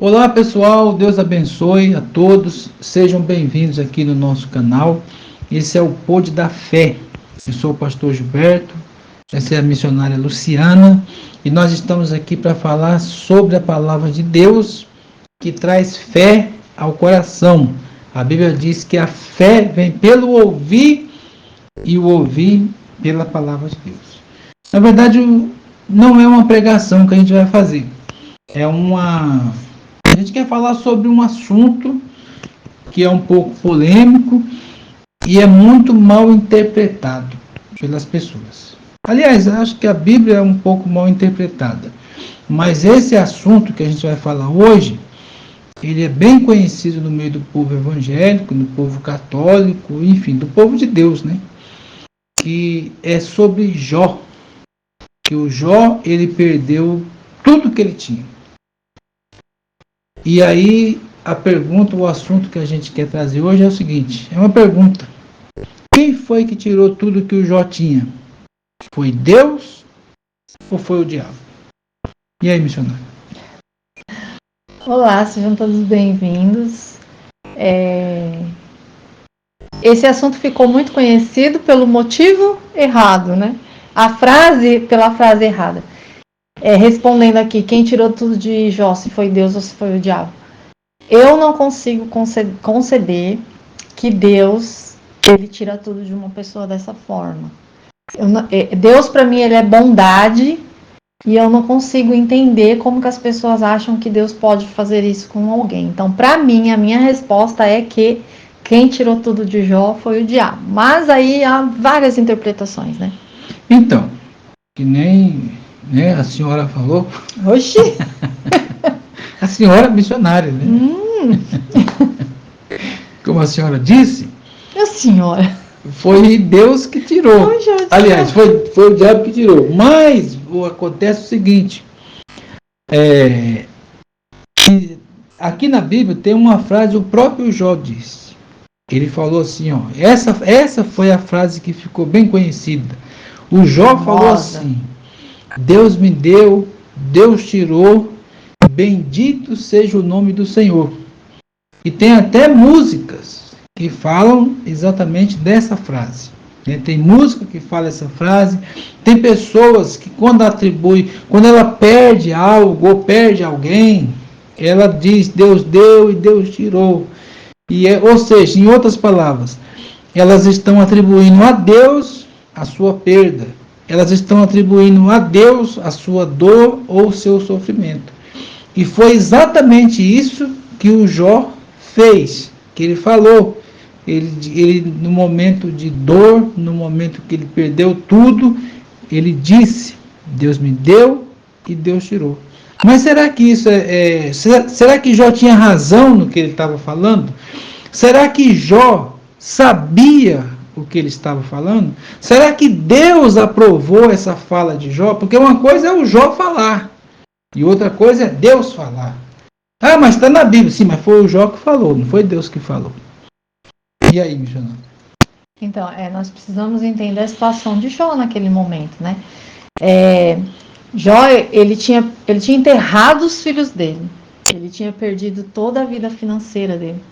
Olá pessoal, Deus abençoe a todos, sejam bem-vindos aqui no nosso canal. Esse é o Pod da Fé. Eu sou o pastor Gilberto, essa é a missionária Luciana e nós estamos aqui para falar sobre a palavra de Deus que traz fé ao coração. A Bíblia diz que a fé vem pelo ouvir e o ouvir pela palavra de Deus. Na verdade, não é uma pregação que a gente vai fazer, a gente quer falar sobre um assunto que é um pouco polêmico e é muito mal interpretado pelas pessoas. Aliás, acho que a Bíblia é um pouco mal interpretada, mas esse assunto que a gente vai falar hoje, ele é bem conhecido no meio do povo evangélico, no povo católico, enfim, do povo de Deus, né? Que é sobre Jó. Que o Jó, ele perdeu tudo que ele tinha. E aí, a pergunta, o assunto que a gente quer trazer hoje é o seguinte, é uma pergunta. Quem foi que tirou tudo que o Jó tinha? Foi Deus ou foi o diabo? E aí, missionário? Olá, sejam todos bem-vindos. Esse assunto ficou muito conhecido pelo motivo errado, né? Pela frase errada. Respondendo aqui, quem tirou tudo de Jó, se foi Deus ou se foi o diabo? Eu não consigo conceder que Deus, ele tira tudo de uma pessoa dessa forma. Deus, para mim, ele é bondade, e eu não consigo entender como que as pessoas acham que Deus pode fazer isso com alguém. Então, para mim, a minha resposta é que quem tirou tudo de Jó foi o diabo. Mas aí há várias interpretações, né? Então, que nem a senhora falou. Oxi! A senhora missionária, né? Como a senhora disse, Minha senhora. foi Deus que tirou. Aliás, foi o diabo que tirou. Mas acontece o seguinte. Aqui na Bíblia tem uma frase, o próprio Jó disse. Ele falou assim, ó. Essa foi a frase que ficou bem conhecida. O Jó falou assim: Deus me deu, Deus tirou, bendito seja o nome do Senhor. E tem até músicas que falam exatamente dessa frase. Tem música que fala essa frase. Tem pessoas que quando ela perde algo ou perde alguém, ela diz Deus deu e Deus tirou. Ou seja, em outras palavras, elas estão atribuindo a Deus a sua perda. Elas estão atribuindo a Deus a sua dor ou o seu sofrimento. E foi exatamente isso que o Jó fez, que ele falou. Ele no momento de dor, no momento que ele perdeu tudo, ele disse, Deus me deu e Deus tirou. Mas será que isso será que Jó tinha razão no que ele estava falando? Será que Jó sabia o que ele estava falando? Será que Deus aprovou essa fala de Jó? Porque uma coisa é o Jó falar e outra coisa é Deus falar. Ah, mas está na Bíblia. Sim, mas foi o Jó que falou, não foi Deus que falou. E aí, missionário? Então, nós precisamos entender a situação de Jó naquele momento, né? Jó, ele tinha enterrado os filhos dele. Ele tinha perdido toda a vida financeira dele.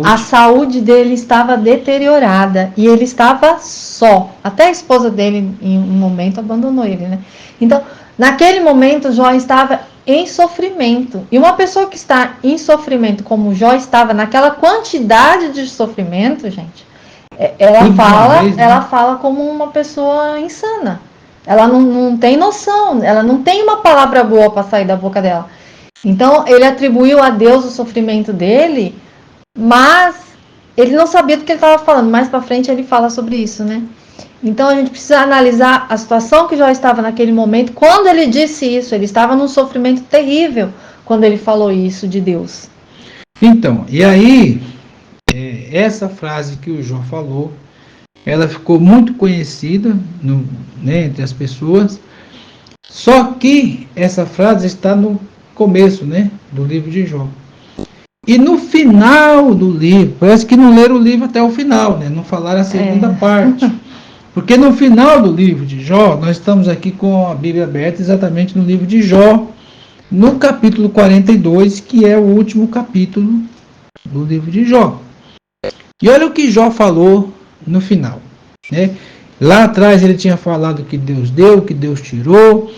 A saúde dele estava deteriorada e ele estava só. Até a esposa dele, em um momento, abandonou ele, né? Então, naquele momento, Jó estava em sofrimento. E uma pessoa que está em sofrimento, como Jó estava, naquela quantidade de sofrimento, gente, ela fala como uma pessoa insana. Ela não tem noção, ela não tem uma palavra boa para sair da boca dela. Então, ele atribuiu a Deus o sofrimento dele, mas ele não sabia do que ele estava falando. Mais para frente ele fala sobre isso, né? Então a gente precisa analisar a situação que Jó estava naquele momento. Quando ele disse isso, ele estava num sofrimento terrível quando ele falou isso de Deus. Então, e aí, essa frase que o Jó falou, ela ficou muito conhecida entre as pessoas. Só que essa frase está no começo, do livro de Jó. E no final do livro, parece que não leram o livro até o final, não falaram a segunda parte. Porque no final do livro de Jó, nós estamos aqui com a Bíblia aberta exatamente no livro de Jó. no capítulo 42, que é o último capítulo do livro de Jó. E olha o que Jó falou no final, né? Lá atrás ele tinha falado que Deus deu, que Deus tirou,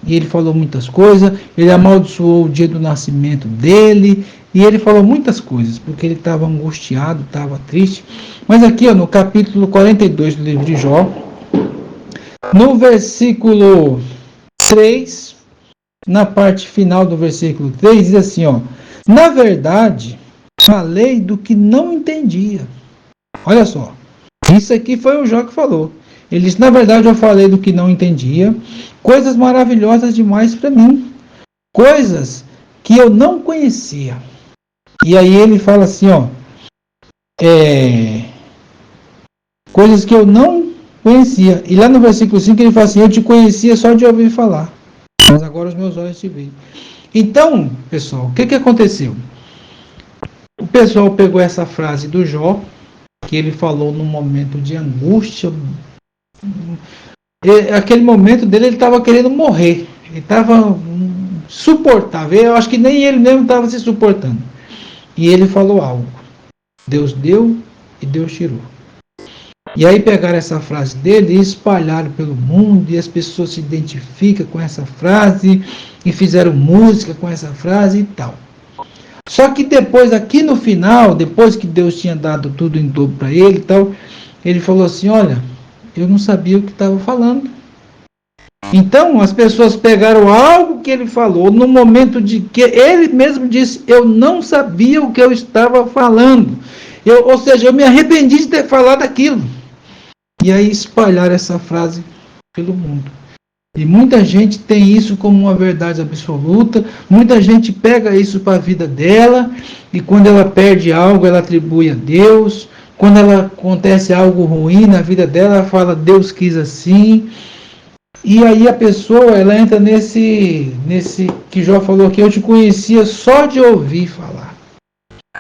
e ele falou muitas coisas, ele amaldiçoou o dia do nascimento dele, e ele falou muitas coisas, porque ele estava angustiado, estava triste. Mas aqui, ó, no capítulo 42 do livro de Jó, no versículo 3, na parte final do versículo 3, diz assim, ó: na verdade, falei do que não entendia. Olha só, isso aqui foi o Jó que falou. Ele disse, na verdade eu falei do que não entendia, coisas maravilhosas demais para mim, coisas que eu não conhecia. E aí ele fala assim, ó, coisas que eu não conhecia. E lá no versículo 5 ele fala assim, eu te conhecia só de ouvir falar, mas agora os meus olhos te veem. Então, pessoal, o que aconteceu? O pessoal pegou essa frase do Jó, que ele falou num momento de angústia. Aquele momento dele, ele estava querendo morrer. Ele estava insuportável. Eu acho que nem ele mesmo estava se suportando. E ele falou algo. Deus deu e Deus tirou. E aí pegaram essa frase dele e espalharam pelo mundo. E as pessoas se identificam com essa frase. E fizeram música com essa frase e tal. Só que depois, aqui no final, depois que Deus tinha dado tudo em dobro para ele e tal, ele falou assim, olha, eu não sabia o que estava falando. Então, as pessoas pegaram algo que ele falou, no momento de que ele mesmo disse, eu não sabia o que eu estava falando. Ou seja, eu me arrependi de ter falado aquilo. E aí espalharam essa frase pelo mundo. E muita gente tem isso como uma verdade absoluta, muita gente pega isso para a vida dela, e quando ela perde algo, ela atribui a Deus, quando ela acontece algo ruim na vida dela, ela fala, Deus quis assim, e aí a pessoa, ela entra nesse que Jó falou aqui, eu te conhecia só de ouvir falar.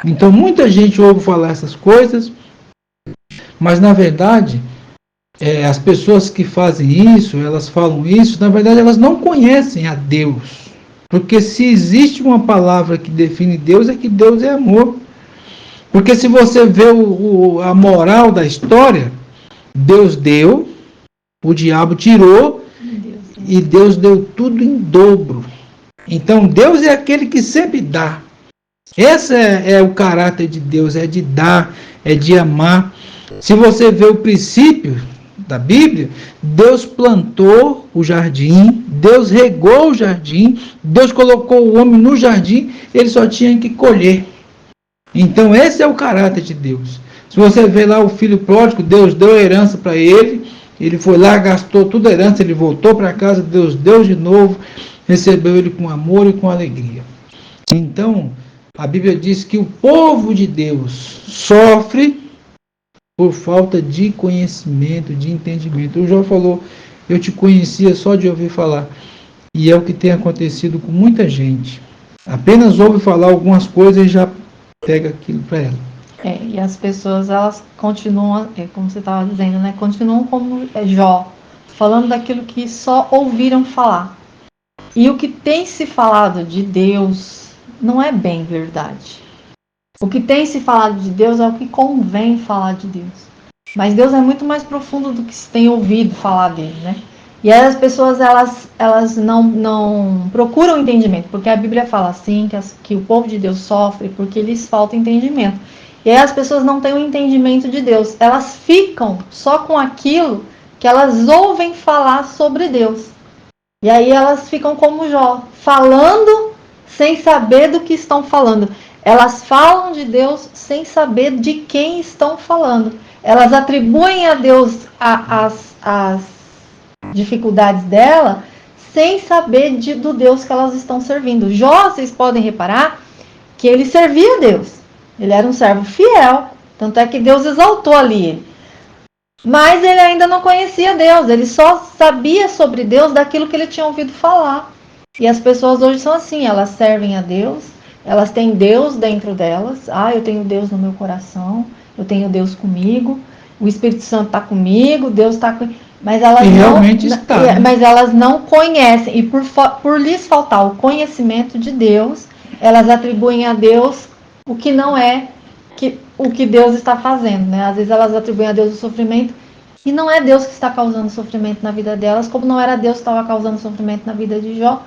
Então muita gente ouve falar essas coisas, mas na verdade, as pessoas que fazem isso, elas falam isso, na verdade elas não conhecem a Deus. Porque se existe uma palavra que define Deus, é que Deus é amor. Porque se você vê a moral da história, Deus deu, o diabo tirou, e Deus deu tudo em dobro. Então Deus é aquele que sempre dá. Esse é o caráter de Deus, é de dar, é de amar. Se você vê o princípio da Bíblia, Deus plantou o jardim, Deus regou o jardim, Deus colocou o homem no jardim, ele só tinha que colher. Então esse é o caráter de Deus. Se você vê lá o filho pródigo, Deus deu a herança para ele, ele foi lá, gastou toda a herança, ele voltou para casa, Deus deu de novo, recebeu ele com amor e com alegria. Então, a Bíblia diz que o povo de Deus sofre por falta de conhecimento, de entendimento. O Jó falou, eu te conhecia só de ouvir falar. E é o que tem acontecido com muita gente. Apenas ouve falar algumas coisas e já pega aquilo para ela. E as pessoas, elas continuam, como você estava dizendo, né? Continuam como Jó, falando daquilo que só ouviram falar. E o que tem se falado de Deus não é bem verdade. O que tem se falado de Deus é o que convém falar de Deus. Mas Deus é muito mais profundo do que se tem ouvido falar dele, né? E aí as pessoas, elas não procuram entendimento, porque a Bíblia fala assim, que o povo de Deus sofre porque lhes falta entendimento. E aí as pessoas não têm o entendimento de Deus. Elas ficam só com aquilo que elas ouvem falar sobre Deus. E aí elas ficam como Jó, falando sem saber do que estão falando. Elas falam de Deus sem saber de quem estão falando. Elas atribuem a Deus as dificuldades dela sem saber do Deus que elas estão servindo. Jó, vocês podem reparar que ele servia a Deus. Ele era um servo fiel. Tanto é que Deus exaltou ali ele. Mas ele ainda não conhecia Deus. Ele só sabia sobre Deus daquilo que ele tinha ouvido falar. E as pessoas hoje são assim. Elas servem a Deus. Elas têm Deus dentro delas. Eu tenho Deus no meu coração. Eu tenho Deus comigo. O Espírito Santo está comigo. Deus está comigo. Mas elas realmente está. Mas elas não conhecem. E por lhes faltar o conhecimento de Deus, elas atribuem a Deus o que não é o que Deus está fazendo, né? Às vezes elas atribuem a Deus o sofrimento e não é Deus que está causando sofrimento na vida delas, como não era Deus que estava causando sofrimento na vida de Jó.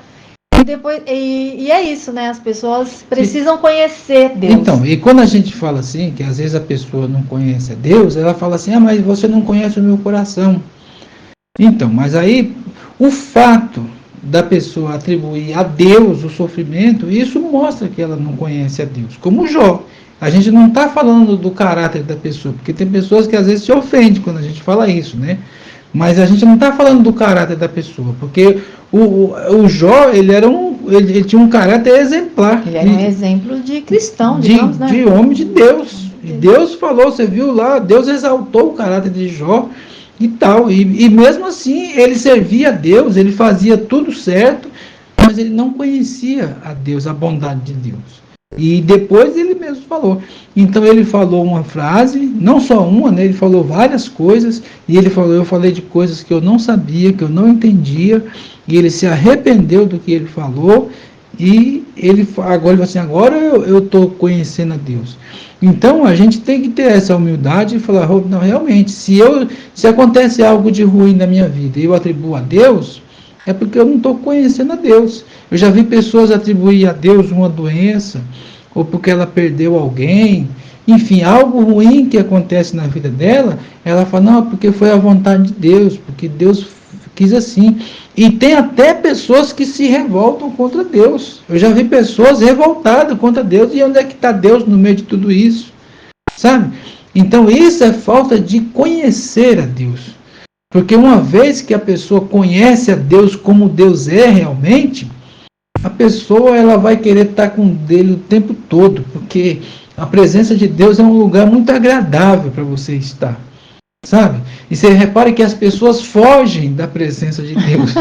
E é isso, né? As pessoas precisam conhecer Deus. Então, e quando a gente fala assim, que às vezes a pessoa não conhece a Deus, ela fala assim, mas você não conhece o meu coração. Então, mas aí o fato da pessoa atribuir a Deus o sofrimento, isso mostra que ela não conhece a Deus. Como Jó. A gente não está falando do caráter da pessoa, porque tem pessoas que às vezes se ofendem quando a gente fala isso, né? Mas a gente não está falando do caráter da pessoa, porque o Jó, ele tinha um caráter exemplar. Ele era um exemplo de cristão, digamos, né? De homem de Deus. E Deus falou, você viu lá, Deus exaltou o caráter de Jó e tal. E mesmo assim, ele servia a Deus, ele fazia tudo certo, mas ele não conhecia a Deus, a bondade de Deus. E depois ele mesmo falou. Então ele falou uma frase, não só uma, né? Ele falou várias coisas, e ele falou, eu falei de coisas que eu não sabia, que eu não entendia, e ele se arrependeu do que ele falou, e ele agora assim, agora eu estou conhecendo a Deus. Então a gente tem que ter essa humildade e falar, não, realmente, se acontece algo de ruim na minha vida e eu atribuo a Deus, é porque eu não estou conhecendo a Deus. Eu já vi pessoas atribuir a Deus uma doença, ou porque ela perdeu alguém, enfim, algo ruim que acontece na vida dela, ela fala, não, porque foi a vontade de Deus, porque Deus quis assim. E tem até pessoas que se revoltam contra Deus. Eu já vi pessoas revoltadas contra Deus, e onde é que está Deus no meio de tudo isso? Sabe? Então isso é falta de conhecer a Deus. Porque uma vez que a pessoa conhece a Deus como Deus é realmente, a pessoa ela vai querer estar com Ele o tempo todo, porque a presença de Deus é um lugar muito agradável para você estar, sabe? E você repara que as pessoas fogem da presença de Deus,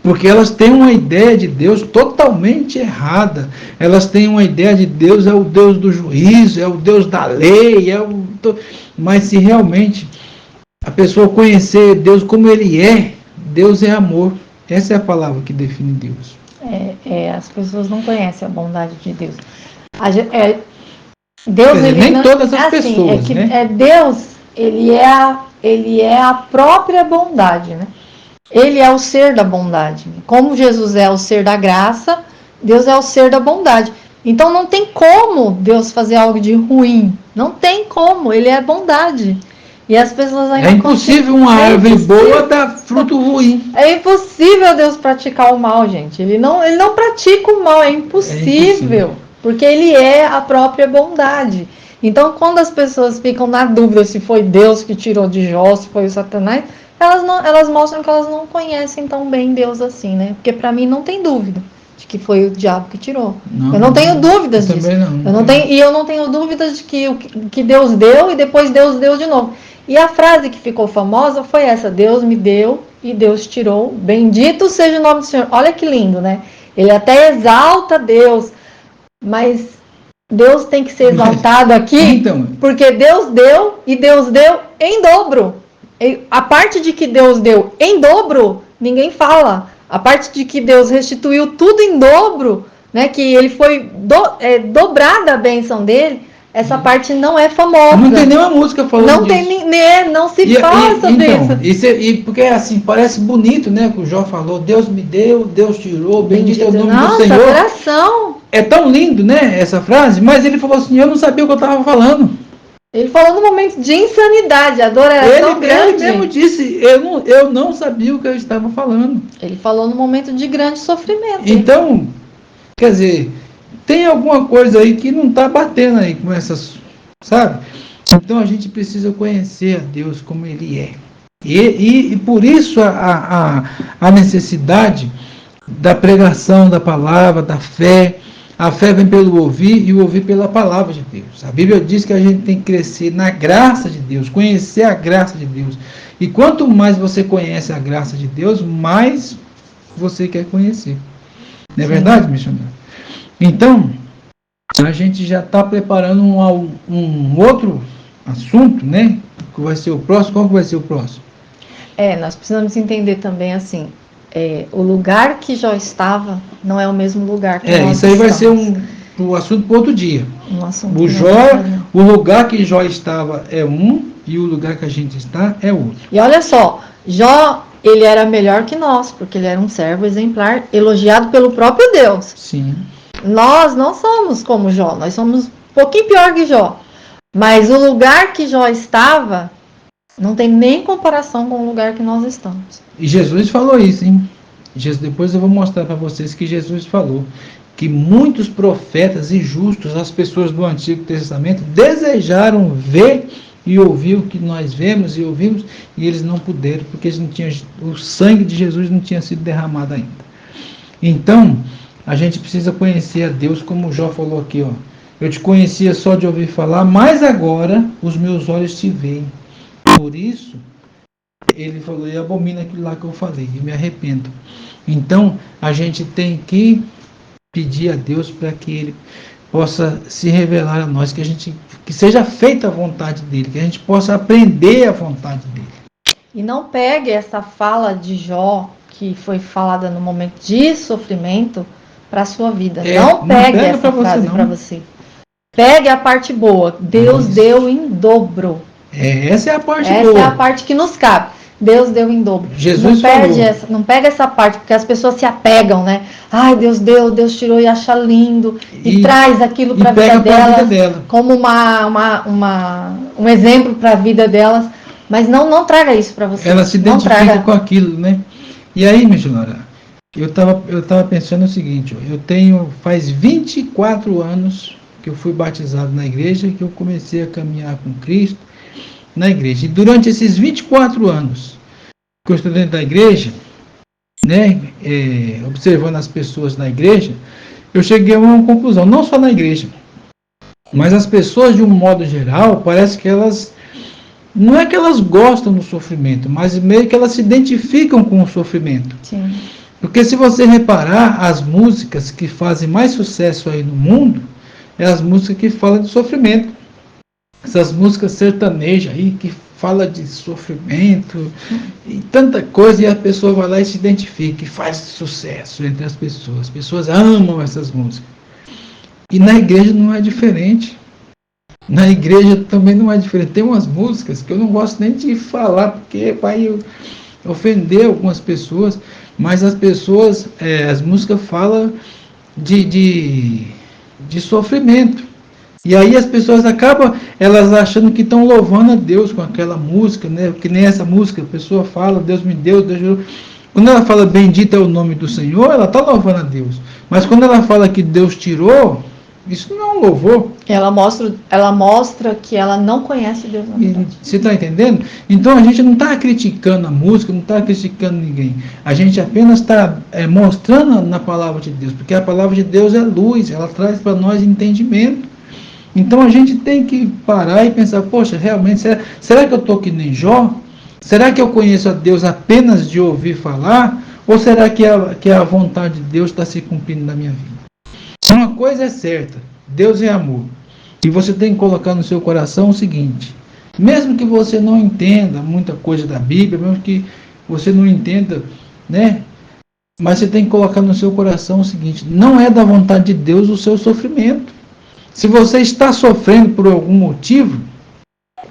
porque elas têm uma ideia de Deus totalmente errada. Elas têm uma ideia de Deus, é o Deus do juízo, é o Deus da lei, mas se realmente a pessoa conhecer Deus como Ele é, Deus é amor. Essa é a palavra que define Deus. As pessoas não conhecem a bondade de Deus. Deus, nem todas as pessoas, né? Deus, ele é a própria bondade, né? Ele é o ser da bondade. Como Jesus é o ser da graça, Deus é o ser da bondade. Então não tem como Deus fazer algo de ruim. Não tem como, Ele é bondade. E as pessoas ainda... É impossível uma árvore boa dar fruto ruim. É impossível Deus praticar o mal, gente. Ele não pratica o mal, é impossível. Porque Ele é a própria bondade. Então, quando as pessoas ficam na dúvida se foi Deus que tirou de Jó, se foi o Satanás, elas mostram que elas não conhecem tão bem Deus assim, né? Porque para mim não tem dúvida de que foi o diabo que tirou. Eu não tenho dúvidas disso. Eu não tenho dúvidas de que Deus deu e depois Deus deu de novo. E a frase que ficou famosa foi essa: Deus me deu e Deus tirou. Bendito seja o nome do Senhor. Olha que lindo, né? Ele até exalta Deus, mas Deus tem que ser exaltado aqui, então, porque Deus deu e Deus deu em dobro. A parte de que Deus deu em dobro, ninguém fala. A parte de que Deus restituiu tudo em dobro, né? Que ele foi dobrada a bênção dele. Essa parte não é famosa. Não tem nenhuma música falando disso. Não se fala sobre isso. E porque assim, parece bonito, né? Que o Jó falou, Deus me deu, Deus tirou, bendito é o nome do Senhor. Adoração. É tão lindo, né? Essa frase, mas ele falou assim, eu não sabia o que eu estava falando. Ele falou no momento de insanidade, adoração grande. Ele mesmo disse, eu não sabia o que eu estava falando. Ele falou no momento de grande sofrimento. Então, quer dizer, tem alguma coisa aí que não está batendo aí com essas, sabe? Então a gente precisa conhecer a Deus como Ele é. E por isso a necessidade da pregação da palavra, da fé. A fé vem pelo ouvir e o ouvir pela palavra de Deus. A Bíblia diz que a gente tem que crescer na graça de Deus, conhecer a graça de Deus. E quanto mais você conhece a graça de Deus, mais você quer conhecer. Não é verdade, missionário? Então, a gente já está preparando um outro assunto, né? Que vai ser o próximo. Qual que vai ser o próximo? Nós precisamos entender também assim, o lugar que Jó estava não é o mesmo lugar que nós isso aí vai ser um assunto para outro dia. O lugar que Jó estava é um, e o lugar que a gente está é outro. E olha só, Jó, ele era melhor que nós, porque ele era um servo exemplar, elogiado pelo próprio Deus. Sim. Nós não somos como Jó, nós somos um pouquinho pior que Jó. Mas o lugar que Jó estava não tem nem comparação com o lugar que nós estamos. E Jesus falou isso, hein? Depois eu vou mostrar para vocês que Jesus falou que muitos profetas e justos, as pessoas do Antigo Testamento, desejaram ver e ouvir o que nós vemos e ouvimos, e eles não puderam, porque eles não tinham, o sangue de Jesus não tinha sido derramado ainda. Então, a gente precisa conhecer a Deus, como o Jó falou aqui, ó. Eu te conhecia só de ouvir falar, mas agora os meus olhos te veem. Por isso, ele falou, e abomina aquilo lá que eu falei, e me arrependo. Então, a gente tem que pedir a Deus para que Ele possa se revelar a nós, que seja feita a vontade dEle, que a gente possa aprender a vontade dEle. E não pegue essa fala de Jó, que foi falada no momento de sofrimento, para a sua vida. Não pegue essa frase para você. Pegue a parte boa. Deus deu em dobro. Essa é a parte boa. Essa é a parte que nos cabe. Deus deu em dobro. Jesus falou. Não pega essa parte, porque as pessoas se apegam, né? Ai, Deus deu, Deus tirou e acha lindo. E traz aquilo para a vida dela como um exemplo para a vida delas. Mas não traga isso para você. Ela se identifica com aquilo, né? E aí, minha senhora, eu tava pensando o seguinte, faz 24 anos que eu fui batizado na igreja, que eu comecei a caminhar com Cristo na igreja. E durante esses 24 anos que eu estou dentro da igreja, né, observando as pessoas na igreja, eu cheguei a uma conclusão, não só na igreja, mas as pessoas de um modo geral, parece que elas, não é que elas gostam do sofrimento, mas meio que elas se identificam com o sofrimento. Sim. Porque se você reparar, as músicas que fazem mais sucesso aí no mundo, é as músicas que falam de sofrimento. Essas músicas sertanejas aí, que fala de sofrimento e tanta coisa, e a pessoa vai lá e se identifica, e faz sucesso entre as pessoas. As pessoas amam essas músicas. E na igreja não é diferente. Na igreja também não é diferente. Tem umas músicas que eu não gosto nem de falar, porque vai ofender algumas pessoas, mas as pessoas, as músicas falam de sofrimento. E aí as pessoas acabam, elas achando que estão louvando a Deus com aquela música, né? Que nem essa música, a pessoa fala, Deus me deu, Deus me deu. Quando ela fala bendito é o nome do Senhor, ela está louvando a Deus. Mas quando ela fala que Deus tirou, isso não é um louvor. Ela mostra que ela não conhece Deus. Você está entendendo? Então a gente não está criticando a música, não está criticando ninguém. A gente apenas está mostrando na palavra de Deus, porque a palavra de Deus é luz, ela traz para nós entendimento. Então a gente tem que parar e pensar, poxa, realmente, será que eu estou que nem Jó? Será que eu conheço a Deus apenas de ouvir falar? Ou será que a vontade de Deus está se cumprindo na minha vida? Uma coisa é certa, Deus é amor. E você tem que colocar no seu coração o seguinte, mesmo que você não entenda muita coisa da Bíblia, mesmo que você não entenda, né? Mas você tem que colocar no seu coração o seguinte, não é da vontade de Deus o seu sofrimento. Se você está sofrendo por algum motivo,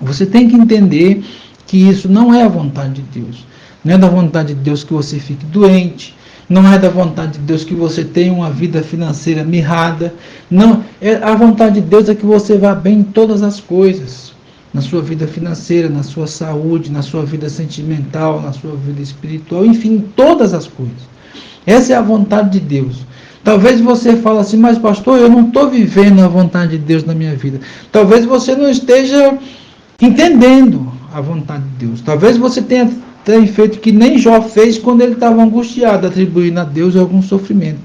você tem que entender que isso não é a vontade de Deus. Não é da vontade de Deus que você fique doente. Não é da vontade de Deus que você tenha uma vida financeira mirrada. Não, a vontade de Deus é que você vá bem em todas as coisas. Na sua vida financeira, na sua saúde, na sua vida sentimental, na sua vida espiritual, enfim, em todas as coisas. Essa é a vontade de Deus. Talvez você fale assim, mas pastor, eu não estou vivendo a vontade de Deus na minha vida. Talvez você não esteja entendendo a vontade de Deus. Talvez você tenha feito que nem Jó fez quando ele estava angustiado, atribuindo a Deus algum sofrimento.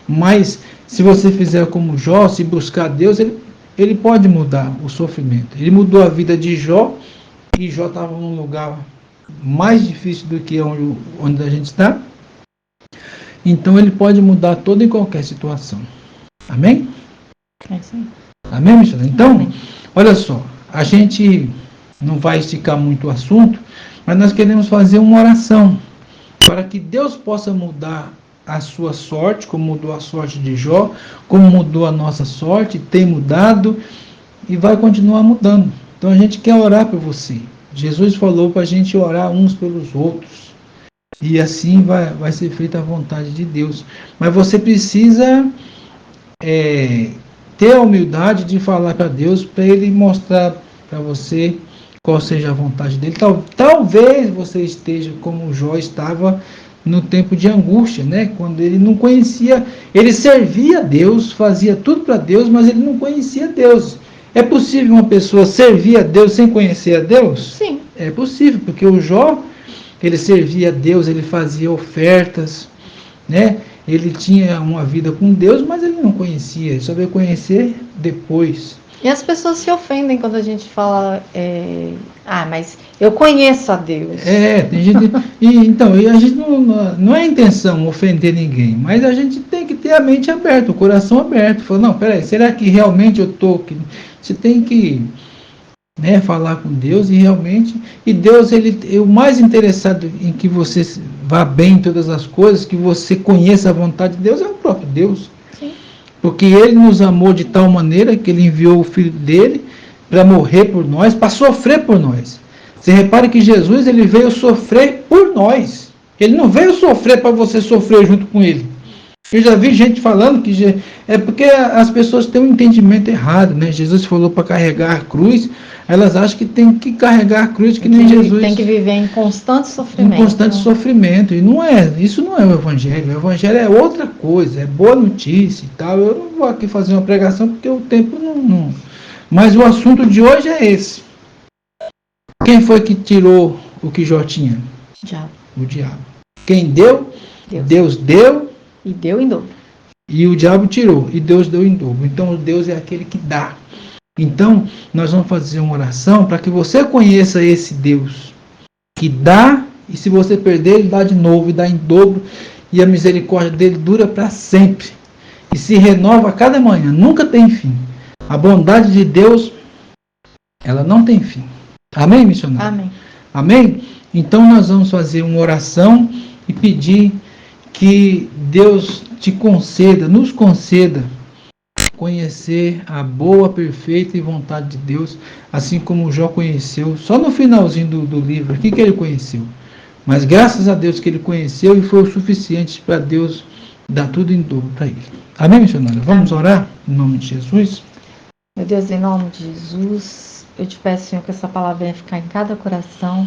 Mas se você fizer como Jó, se buscar Deus, ele pode mudar o sofrimento. Ele mudou a vida de Jó, e Jó estava num lugar mais difícil do que onde a gente está. Então ele pode mudar toda e qualquer situação. Amém? É sim. Amém, Michel? Então, olha só, a gente não vai esticar muito o assunto, mas nós queremos fazer uma oração para que Deus possa mudar a sua sorte, como mudou a sorte de Jó, como mudou a nossa sorte, tem mudado e vai continuar mudando. Então a gente quer orar por você. Jesus falou para a gente orar uns pelos outros. E assim vai ser feita a vontade de Deus. Mas você precisa ter a humildade de falar para Deus, para Ele mostrar para você qual seja a vontade dele. Talvez você esteja como Jó estava no tempo de angústia, né? Quando ele não conhecia, ele servia a Deus, fazia tudo para Deus, mas ele não conhecia Deus. É possível uma pessoa servir a Deus sem conhecer a Deus? Sim. É possível, porque o Jó, ele servia a Deus, ele fazia ofertas, né? Ele tinha uma vida com Deus, mas ele não conhecia, ele só veio conhecer depois. E as pessoas se ofendem quando a gente fala, mas eu conheço a Deus. Tem gente. Então, a gente não é a intenção ofender ninguém, mas a gente tem que ter a mente aberta, o coração aberto. Falar, não, peraí, será que realmente eu estou. Você tem que falar com Deus e realmente. E Deus, ele é o mais interessado em que você vá bem em todas as coisas, que você conheça a vontade de Deus, é o próprio Deus. Porque Ele nos amou de tal maneira que Ele enviou o Filho dele para morrer por nós, para sofrer por nós. Você repara que Jesus, Ele veio sofrer por nós. Ele não veio sofrer para você sofrer junto com Ele. Eu já vi gente falando que é porque as pessoas têm um entendimento errado, né? Jesus falou para carregar a cruz, elas acham que tem que carregar a cruz que nem Jesus. Tem que viver em constante sofrimento. Em constante sofrimento. E não é, isso não é o Evangelho. O Evangelho é outra coisa, é boa notícia e tal. Eu não vou aqui fazer uma pregação porque o tempo não. Mas o assunto de hoje é esse. Quem foi que tirou o que Jó tinha? O diabo. Quem deu? Deus deu. E deu em dobro. E o diabo tirou. E Deus deu em dobro. Então Deus é aquele que dá. Então nós vamos fazer uma oração para que você conheça esse Deus que dá. E se você perder, Ele dá de novo e dá em dobro. E a misericórdia dele dura para sempre. E se renova a cada manhã. Nunca tem fim. A bondade de Deus, ela não tem fim. Amém, missionário? Amém. Amém? Então nós vamos fazer uma oração e pedir que Deus te conceda, nos conceda, conhecer a boa, perfeita e vontade de Deus, assim como Jó conheceu, só no finalzinho do livro aqui que ele conheceu. Mas graças a Deus que ele conheceu e foi o suficiente para Deus dar tudo em dobro para ele. Amém, missionário? Vamos orar em nome de Jesus? Meu Deus, em nome de Jesus, eu te peço, Senhor, que essa palavra venha ficar em cada coração,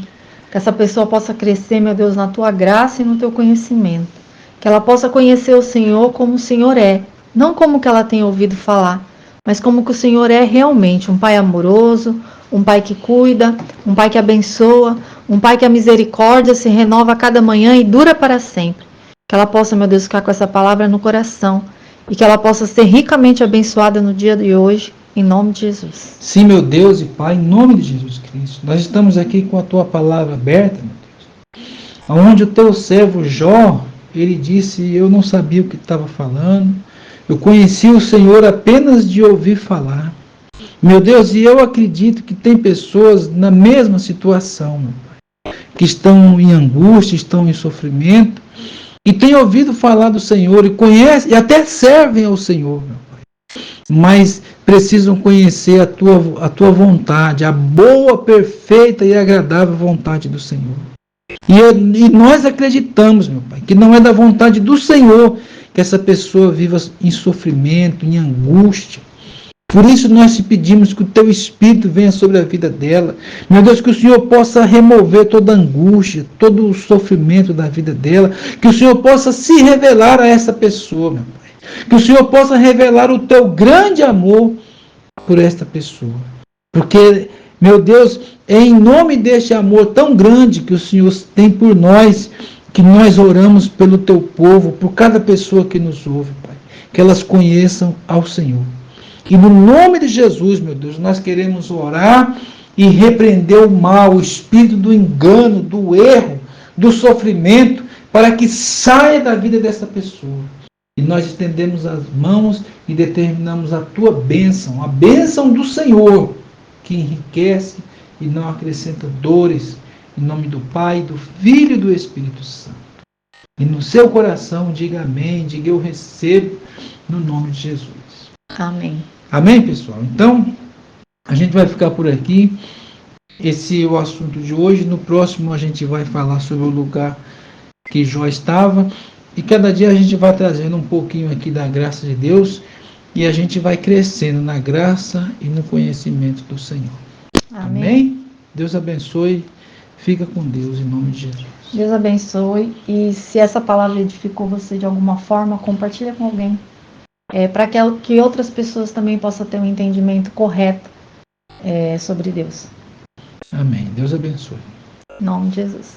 que essa pessoa possa crescer, meu Deus, na tua graça e no teu conhecimento. Que ela possa conhecer o Senhor como o Senhor é, não como que ela tem ouvido falar, mas como que o Senhor é realmente, um Pai amoroso, um Pai que cuida, um Pai que abençoa, um Pai que a misericórdia se renova a cada manhã e dura para sempre. Que ela possa, meu Deus, ficar com essa palavra no coração e que ela possa ser ricamente abençoada no dia de hoje, em nome de Jesus. Sim, meu Deus e Pai, em nome de Jesus Cristo, nós estamos aqui com a tua palavra aberta, meu Deus, onde o teu servo Jó, ele disse, eu não sabia o que estava falando, eu conheci o Senhor apenas de ouvir falar. Meu Deus, e eu acredito que tem pessoas na mesma situação, meu Pai, que estão em angústia, estão em sofrimento, e têm ouvido falar do Senhor, e conhecem, e até servem ao Senhor, meu Pai, mas precisam conhecer a tua vontade, a boa, perfeita e agradável vontade do Senhor. E nós acreditamos, meu Pai, que não é da vontade do Senhor que essa pessoa viva em sofrimento, em angústia. Por isso nós te pedimos que o teu Espírito venha sobre a vida dela. Meu Deus, que o Senhor possa remover toda a angústia, todo o sofrimento da vida dela. Que o Senhor possa se revelar a essa pessoa, meu Pai. Que o Senhor possa revelar o teu grande amor por esta pessoa. Porque, meu Deus, é em nome deste amor tão grande que o Senhor tem por nós, que nós oramos pelo teu povo, por cada pessoa que nos ouve, Pai. Que elas conheçam ao Senhor. E no nome de Jesus, meu Deus, nós queremos orar e repreender o mal, o espírito do engano, do erro, do sofrimento, para que saia da vida dessa pessoa. E nós estendemos as mãos e determinamos a tua bênção, a bênção do Senhor, que enriquece e não acrescenta dores. Em nome do Pai, do Filho e do Espírito Santo. E no seu coração diga amém, diga eu recebo no nome de Jesus. Amém. Amém, pessoal? Então, a gente vai ficar por aqui. Esse é o assunto de hoje. No próximo a gente vai falar sobre o lugar que Jó estava. E cada dia a gente vai trazendo um pouquinho aqui da graça de Deus. E a gente vai crescendo na graça e no conhecimento do Senhor. Amém? Amém? Deus abençoe. Fica com Deus em nome de Jesus. Deus abençoe. E se essa palavra edificou você de alguma forma, compartilha com alguém. Para que outras pessoas também possam ter um entendimento correto sobre Deus. Amém. Deus abençoe. Em nome de Jesus.